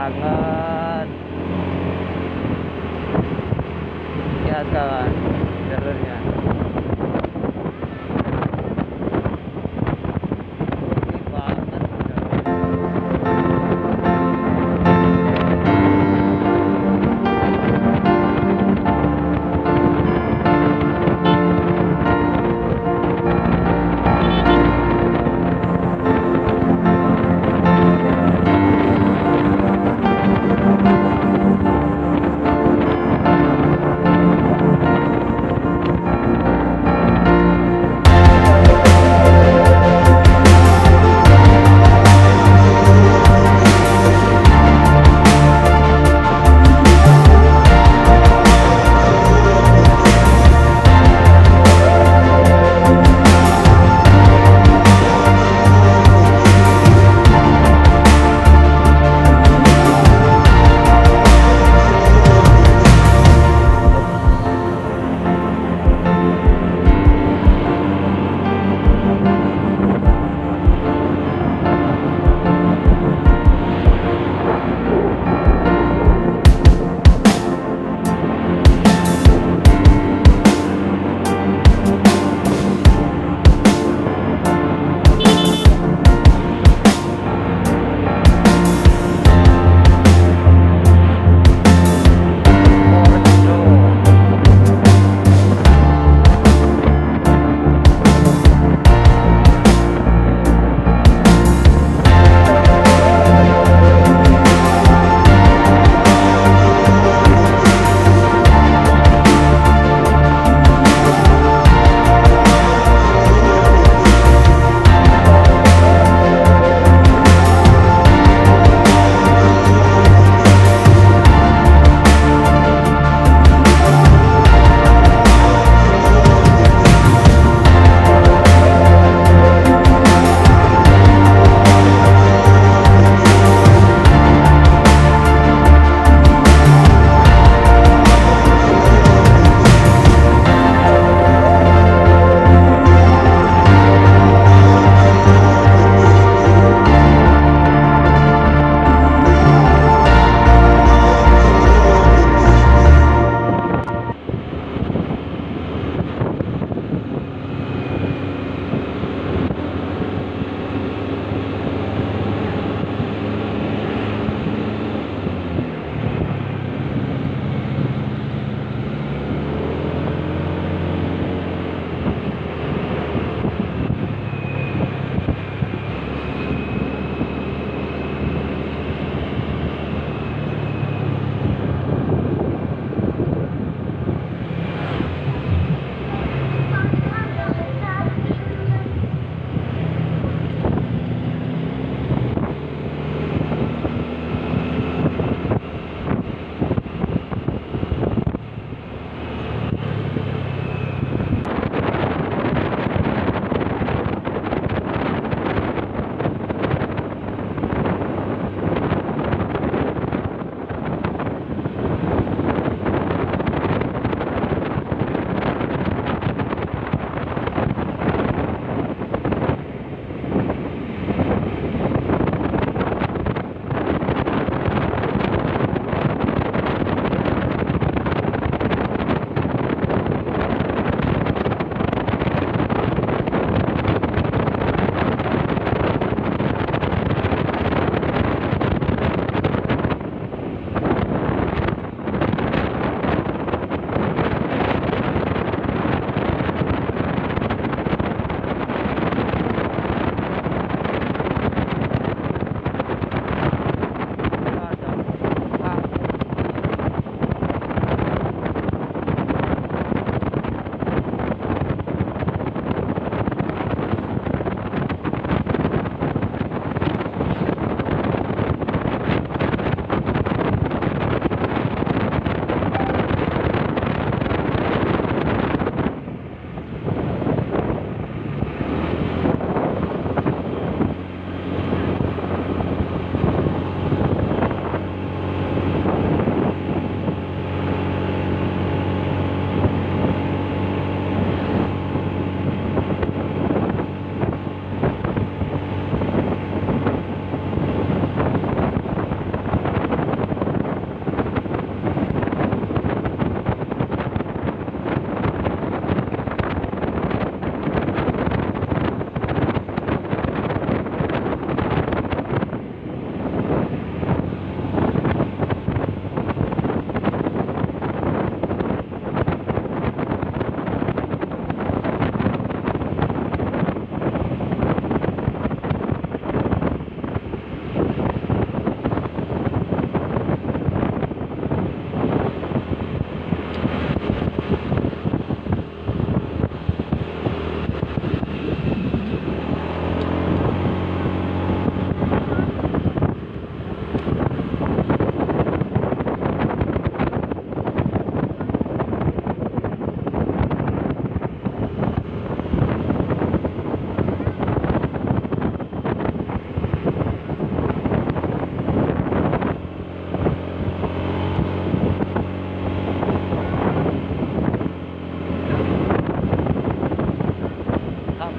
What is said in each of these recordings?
banget. Lihat kawan, jalurnya. Oke banget.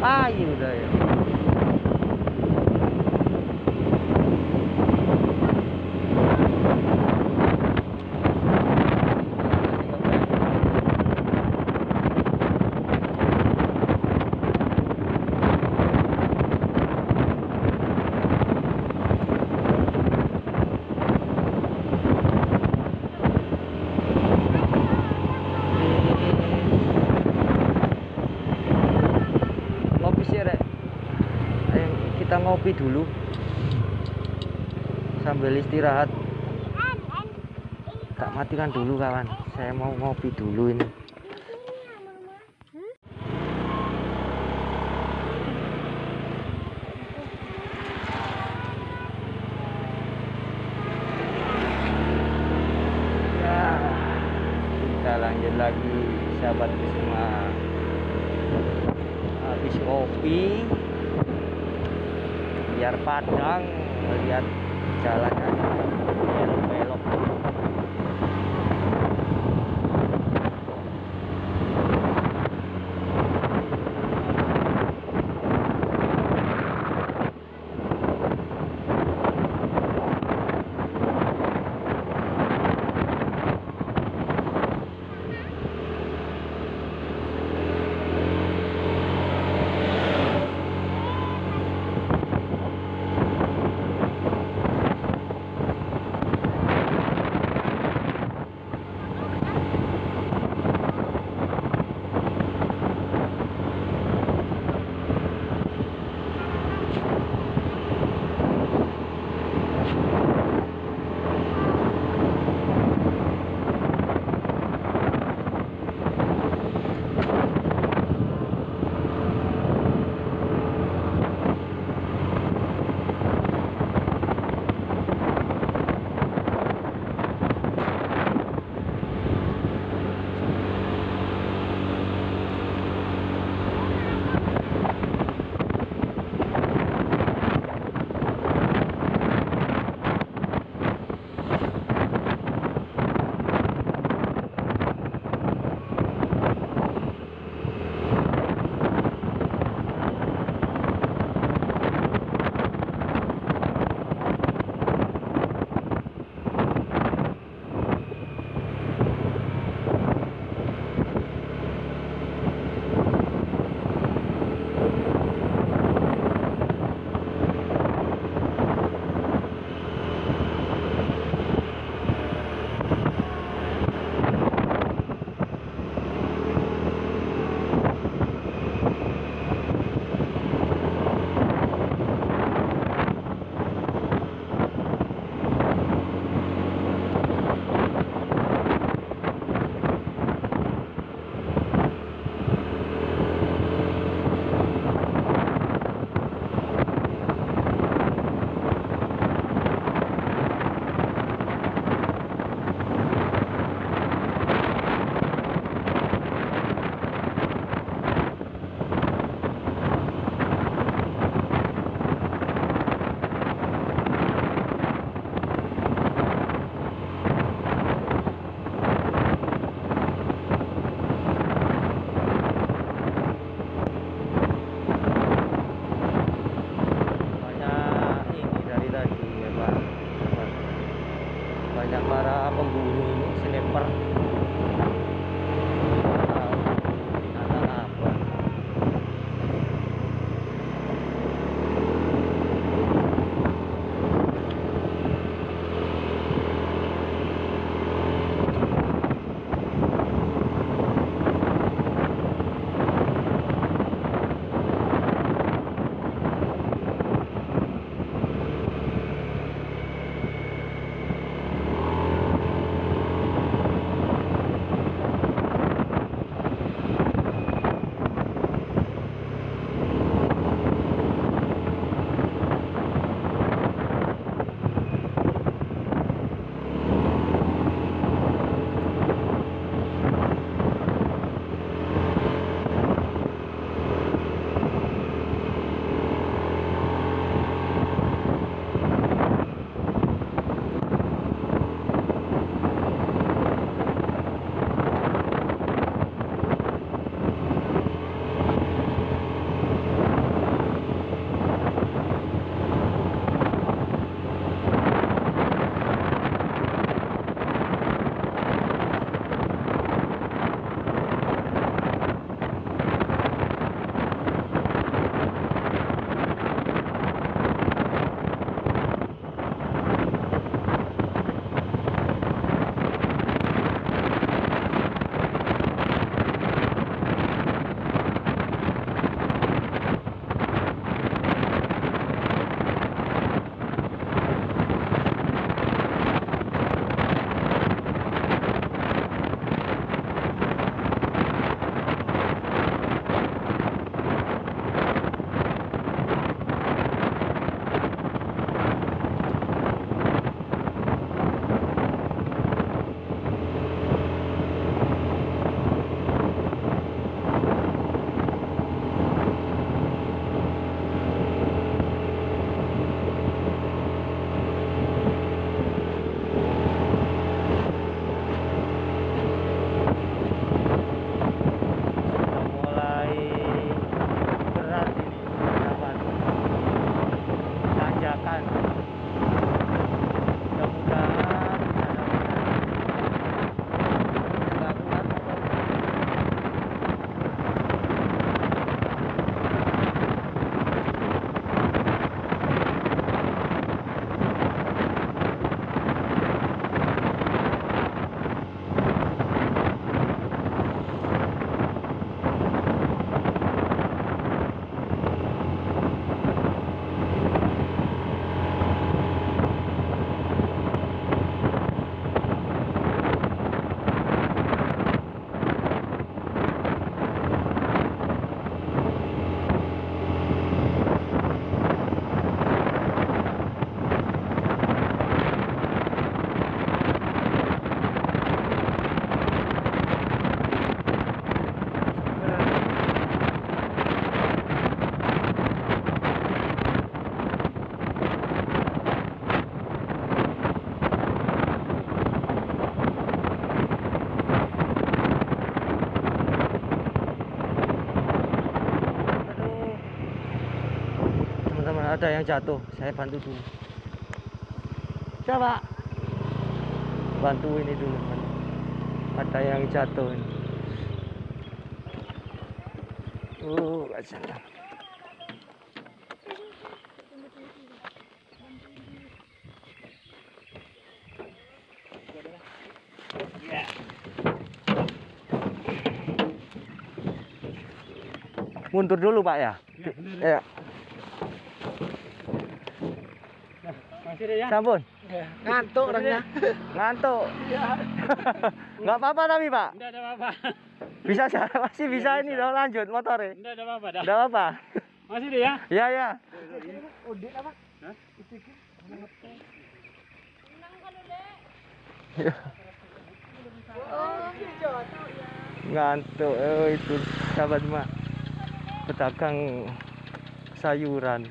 Iya udah ya. Kita ngopi dulu sambil istirahat. Tak matikan dulu kawan, saya mau ngopi dulu ini. Ya, kita lanjut lagi sahabat semua. Habis ngopi biar padang melihat jalannya belok-belok. ada yang jatuh, saya bantu dulu. Coba bantu ini dulu, ada yang jatuh ini. Kasihan. Mundur dulu Pak ya. Ya. Masih deh ya. Sampun. Ngantuk orangnya. Ngantuk. Nggak apa-apa tapi Pak. Enggak ada apa-apa. Bisa masih bisa ini loh, lanjut motornya. Enggak ada apa-apa dah. Enggak apa-apa. Masih deh ya. Ya ya. Udin apa? Hah? Ngantuk. Oh, itu sahabat mak, pedagang sayuran,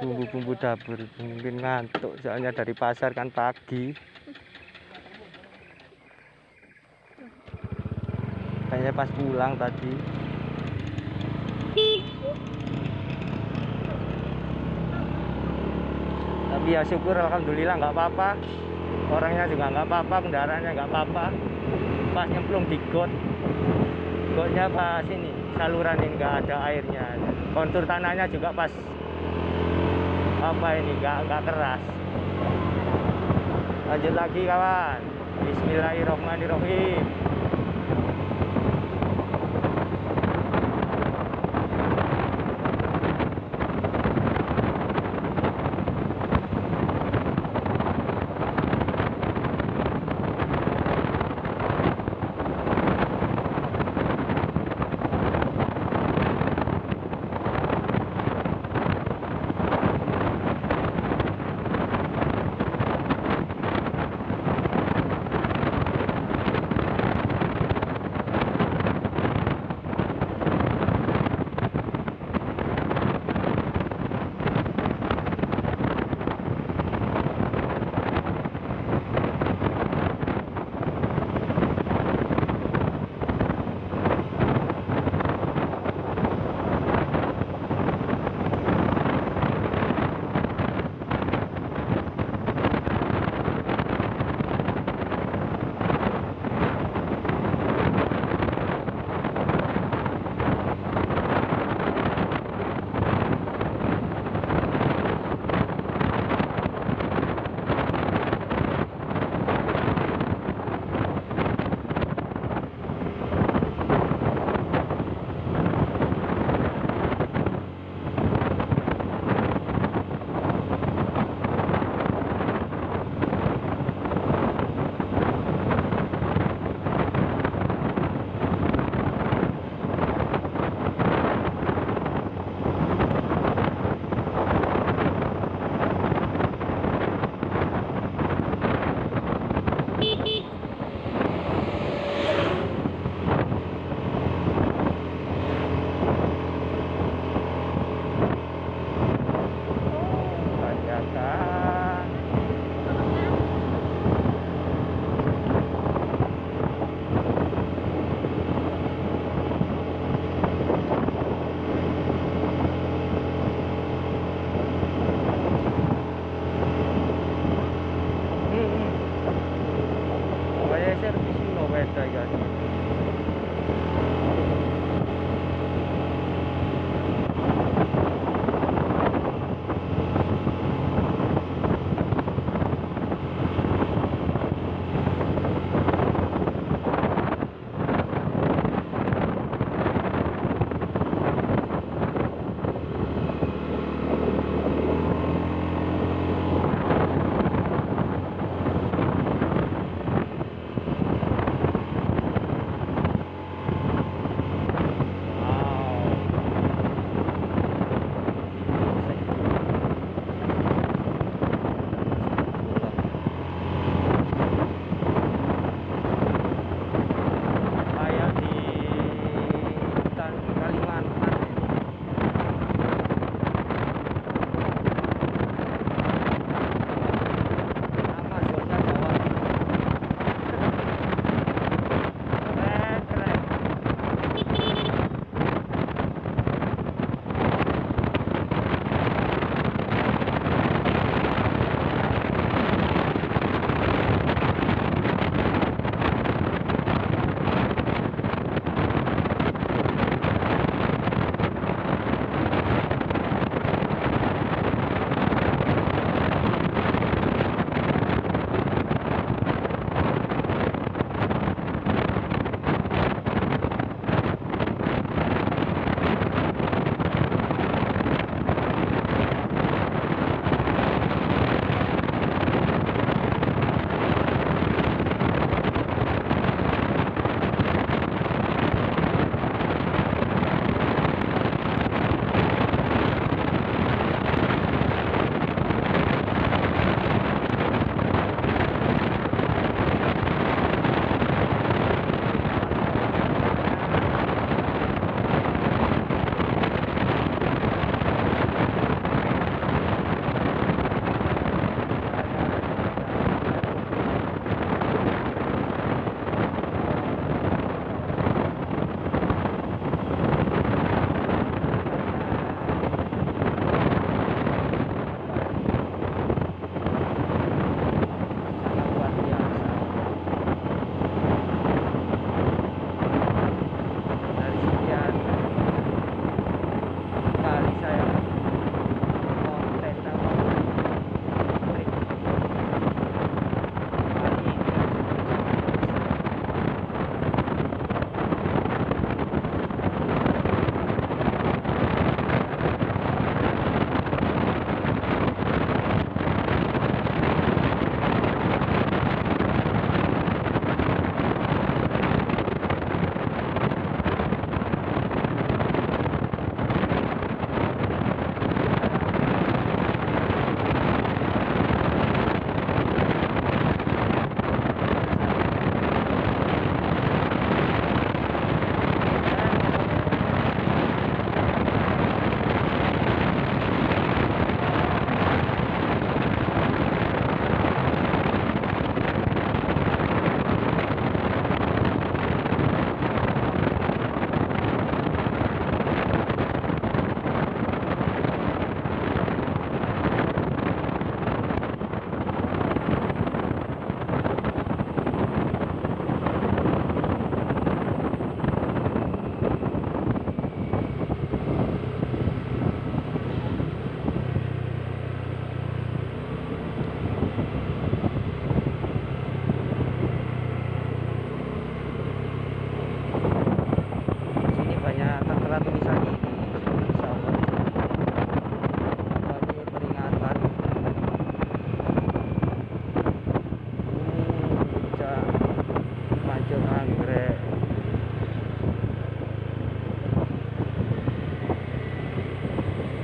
bumbu-bumbu dapur. Mungkin ngantuk soalnya dari pasar kan pagi. Kayaknya pas pulang tadi. Tapi ya syukur, alhamdulillah nggak apa-apa. Orangnya juga nggak apa-apa, kendaraannya nggak apa-apa. Pas nyemplung di gotnya pas ini saluran ini nggak ada airnya. Kontur tanahnya juga pas apa ini nggak keras. Lanjut lagi kawan. Bismillahirrahmanirrahim.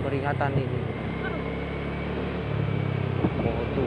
peringatan ini. Oh, tuh.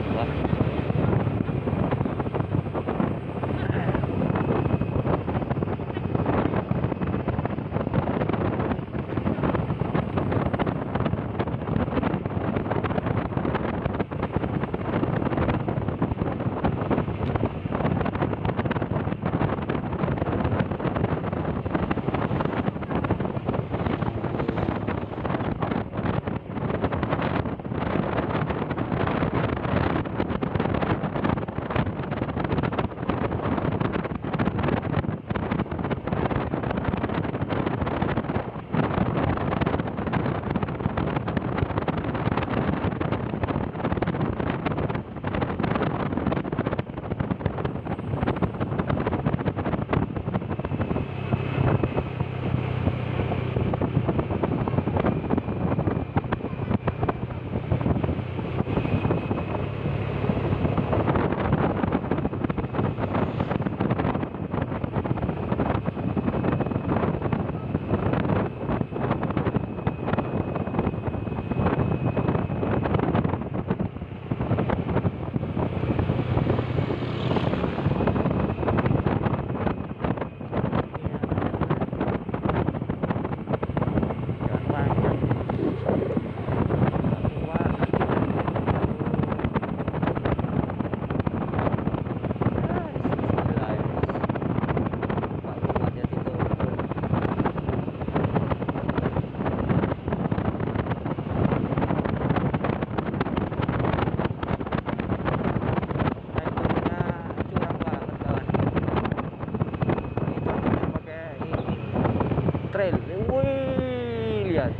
Trail, wih, lihat.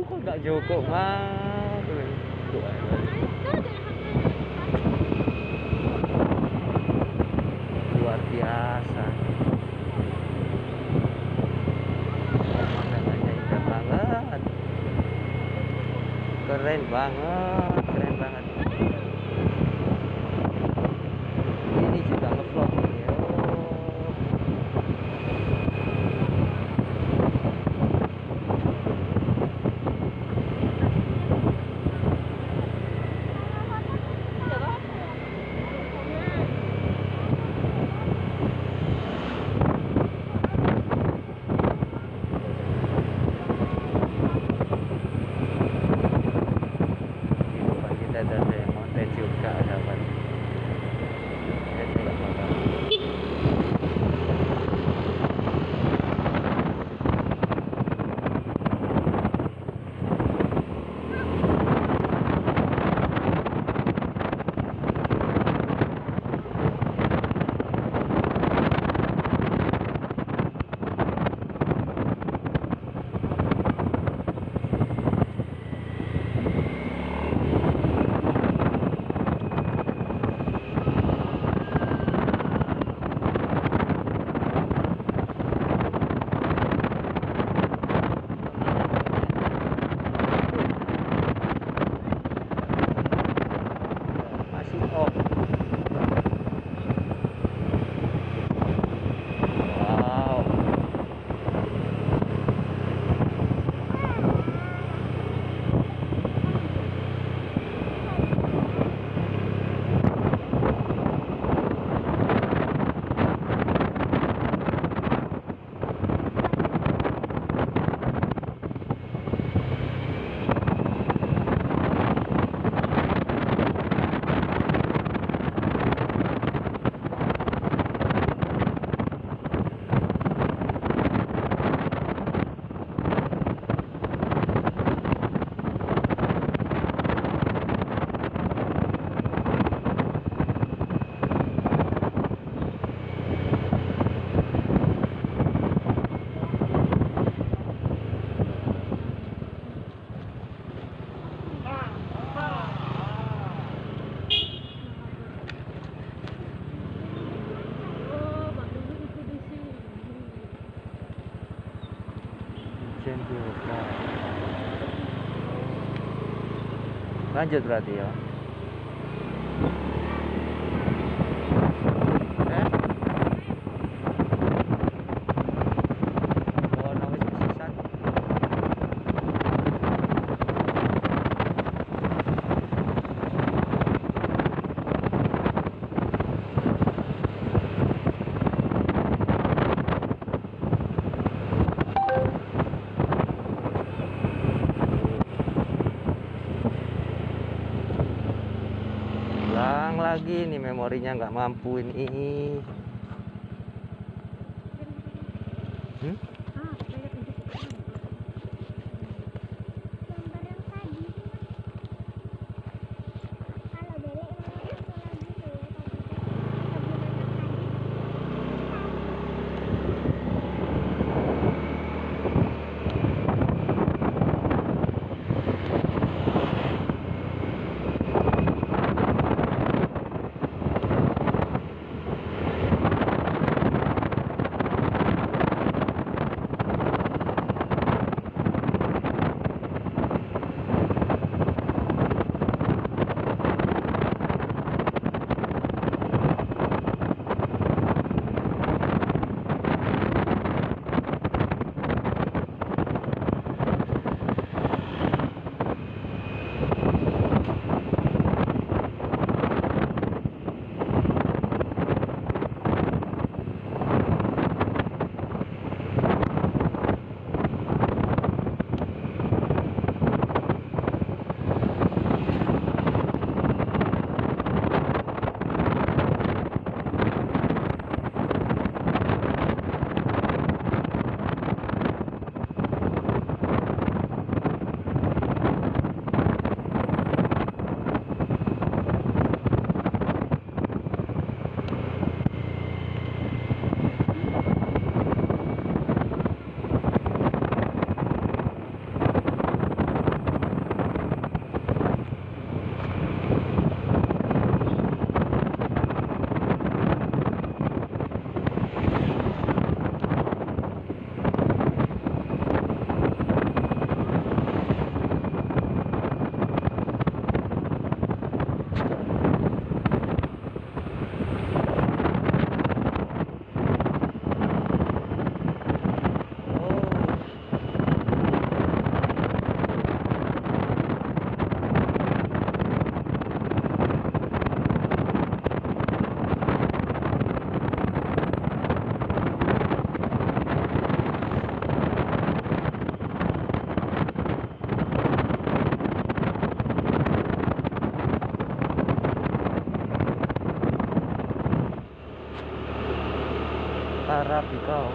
Kok nggak joko mah? Luar biasa. Pemandangannya indah banget. Keren banget, keren banget. Ini juga ngevlog nih ya. Ada yang mountain juga sahabat. Saya nggak bakal. Lanjut berarti ya. Oh, wis sisat. lagi nih, memorinya nggak mampu ini. Rapi kau.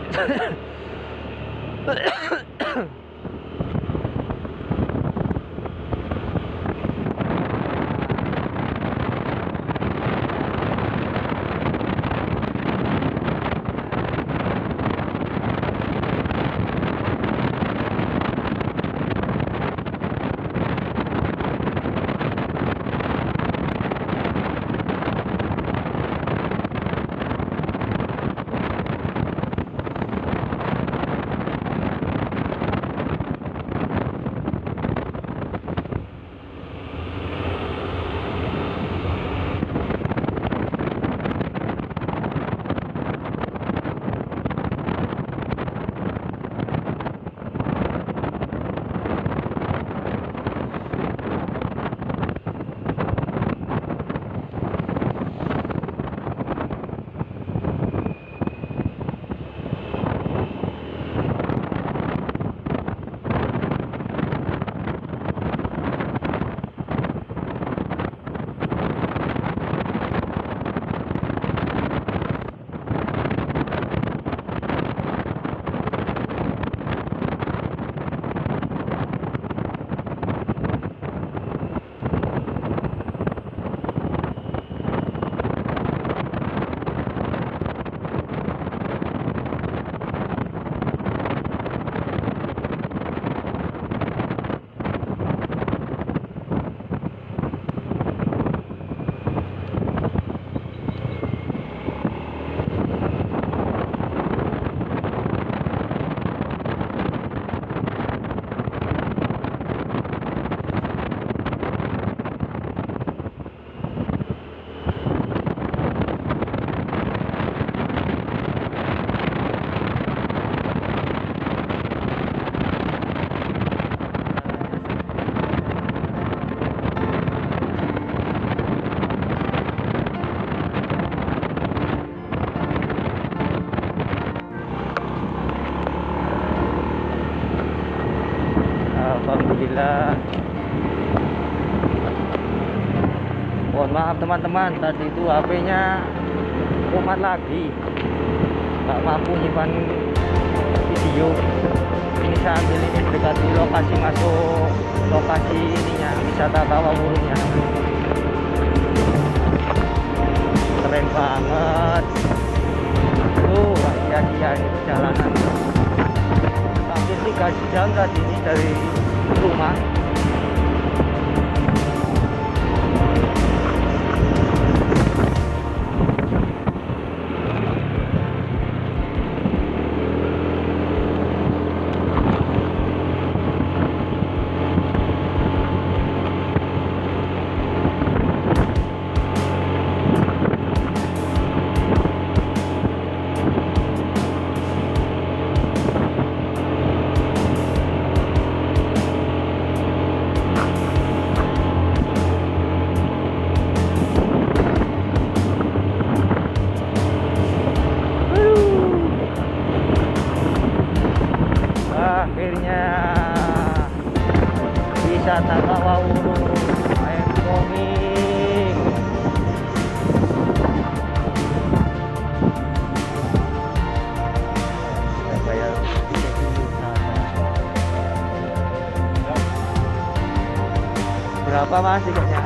Alhamdulillah. Mohon maaf teman-teman, tadi itu HP-nya kumat lagi, nggak mampu nyimpan video. Ini saya ambil ini mendekati lokasi masuk lokasi ininya, wisata Kawah Wurungnya. Keren banget. Tuh, sia-sia ini perjalanan. Hampir 3 jam tadi ini dari rumah. Akhirnya wisata Kawah Wurung coming. Kita bayar berapa mas tiketnya?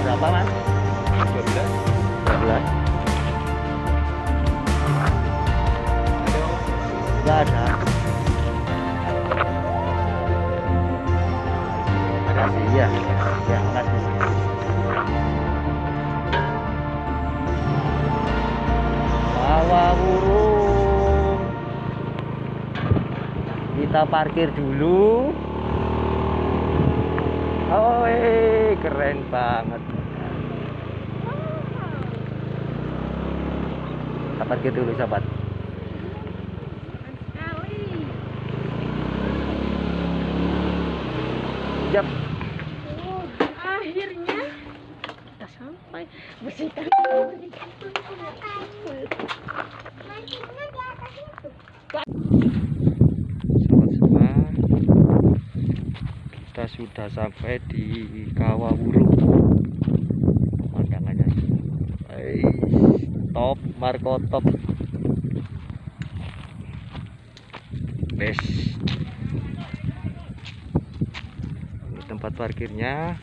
Berapa mas? 12. Enggak ada. Makasih ya. Ya, makasih. Kawah Wurung. Kita parkir dulu. Oh, keren banget. Kita parkir dulu sahabat. Yap. Akhirnya kita sampai. Bersihkan. Sobat semua, kita sudah sampai di Kawah Wurung. Pemandangannya top, Marco top. Best. Ini tempat parkirnya.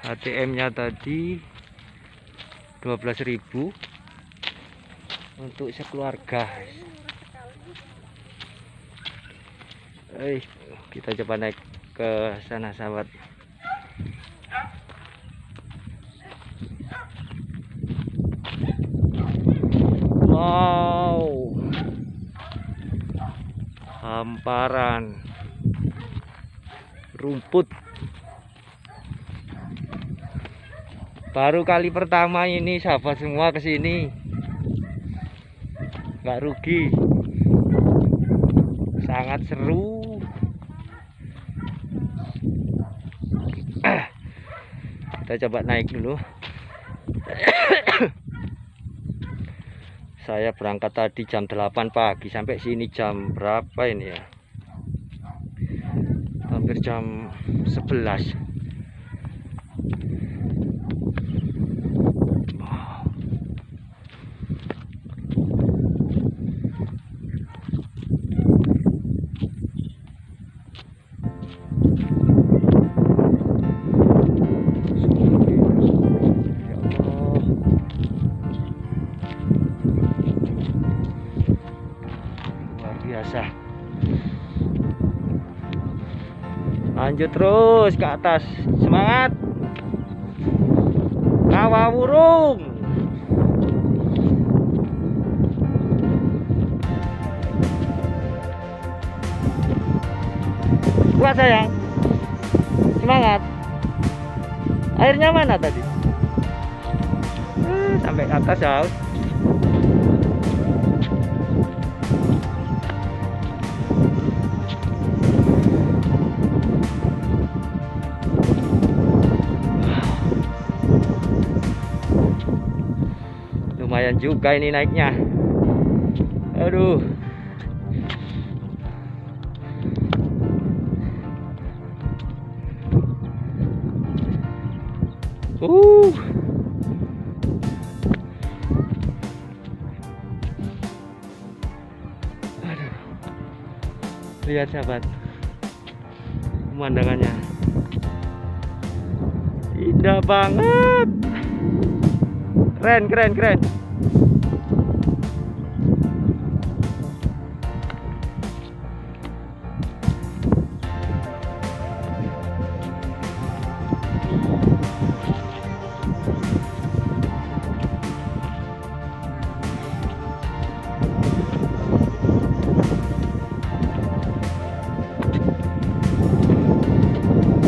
ATM-nya tadi 12.000 untuk sekeluarga. Kita coba naik ke sana sahabat. Wow, hamparan rumput. Baru kali pertama ini sahabat semua kesini, nggak rugi, sangat seru. Kita coba naik dulu. Saya berangkat tadi jam 8 pagi, sampai sini jam berapa ini ya? Hampir jam 11. Biasa. Lanjut terus ke atas. Semangat. Kawah Wurung. Kuat sayang. Semangat. Airnya mana tadi? Sampai ke atas ya. Lumayan juga ini naiknya. Aduh. Aduh. Lihat sahabat, pemandangannya indah banget. Keren, keren, keren.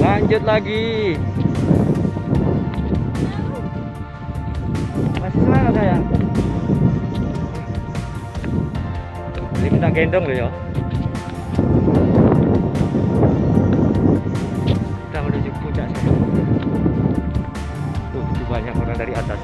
Lanjut lagi. Masih semangat sayang. Ini minta gendong loh ya. Kita menuju puncak sayang. Tuh, banyak orang dari atas.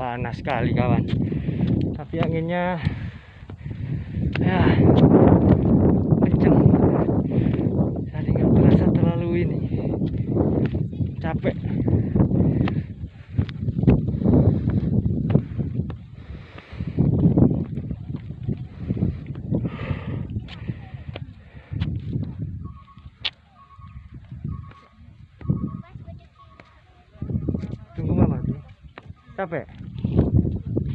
Panas sekali kawan, tapi anginnya ya kenceng, jadi nggak terasa terlalu ini capek. Tunggu mama, capek.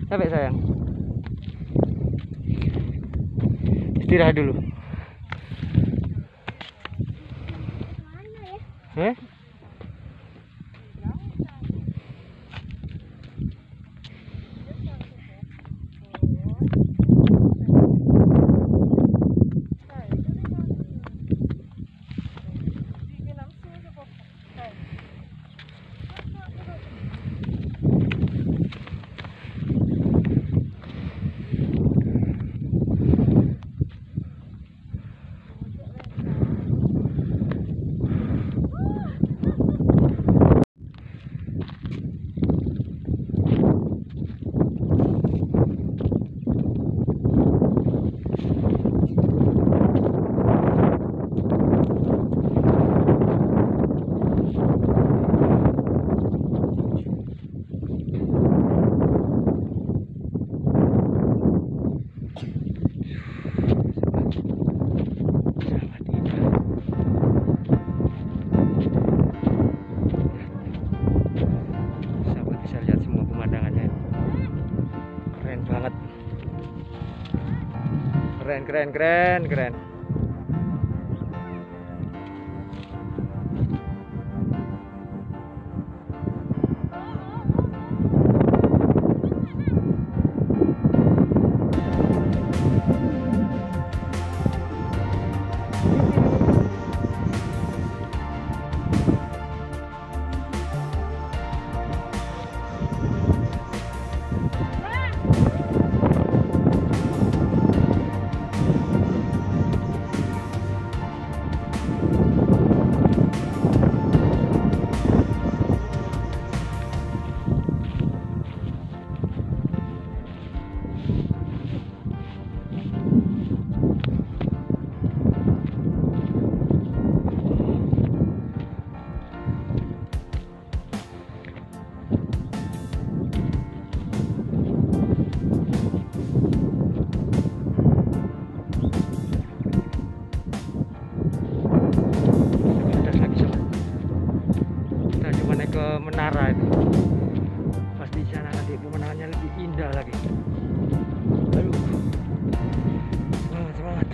Capek sayang. Istirahat dulu. Mana ya? Keren. menara itu. Pasti di sana nanti pemandangannya lebih indah lagi. Aduh, semangat.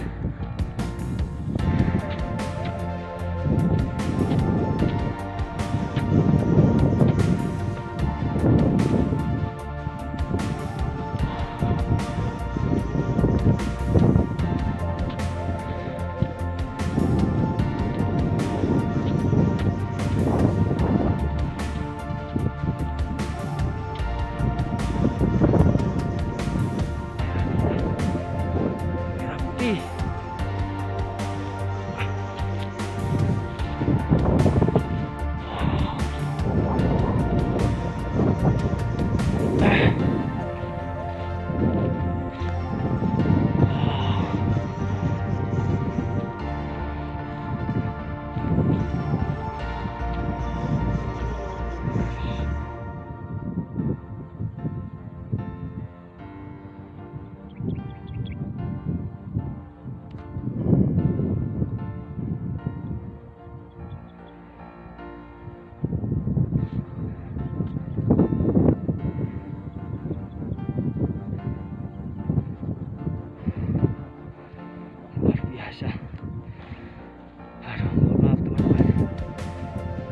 Aduh, maaf teman-teman,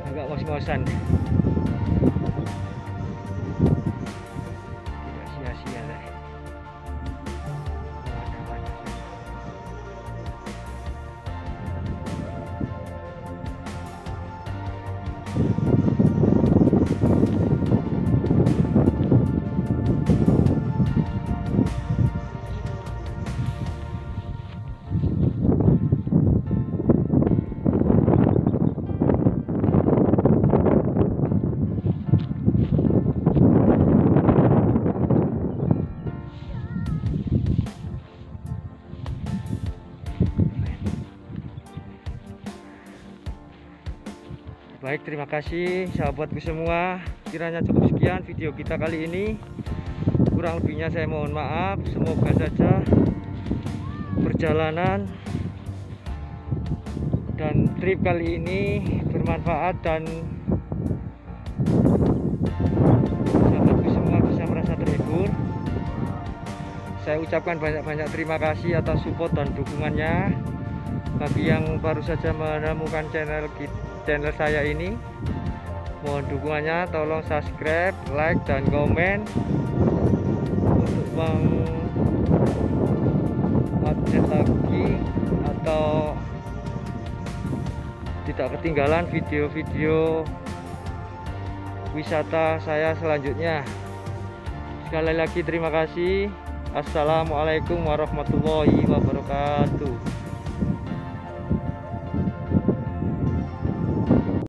agak ngos-ngosan, tidak sia-sia lah. Baik, terima kasih sahabatku semua. Kiranya cukup sekian video kita kali ini. Kurang lebihnya saya mohon maaf. Semoga saja perjalanan dan trip kali ini bermanfaat dan sahabatku semua bisa merasa terhibur. Saya ucapkan banyak-banyak terima kasih atas support dan dukungannya. Bagi yang baru saja menemukan channel saya ini, mohon dukungannya, tolong subscribe, like, dan komen untuk mengupdate lagi atau tidak ketinggalan video-video wisata saya selanjutnya. Sekali lagi terima kasih. Assalamualaikum warahmatullahi wabarakatuh.